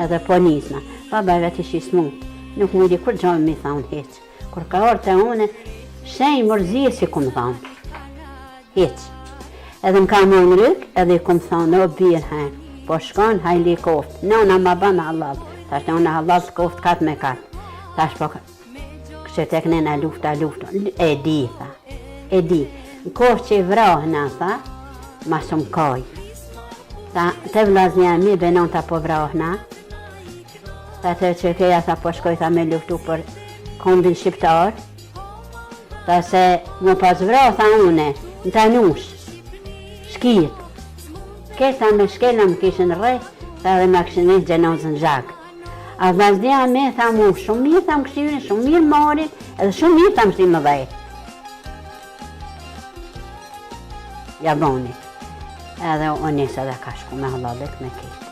edhe po nisna. Baba vetë ishi smu, nuk mu di kur gjojnë mi thonë heq. Kur ka orë të une, shenjë mërzije si ku më thonë. Heq. Edhe më ka më në rëk, edhe i ku më thonë, o birë hajnë, po shkon hajli koftë. Nëna ma banë halal, tash nëna halal të koftë katë me katë. Tash po, kështë tek nëna lufta, e di, tha, e di. Në kohë që i vrahëna, tha, ma shumë kaj. Të vlazni mi benon të po vrahëna. Ta të që keja tha po shkoj tha me luftu për kombin shqiptar. Ta se më pas vrahë tha une, në tanush, shkit. Kesa me shkela më kishin rrej, tha dhe me këshin e gjenozën zhak. A vazhdia me tha mu, shumë mirë tha më këshirin, shumë mirë marin, edhe shumë mirë tha më shti më dhej. Ja boni. Edhe unë njësë edhe ka shku me halalet me kishtë.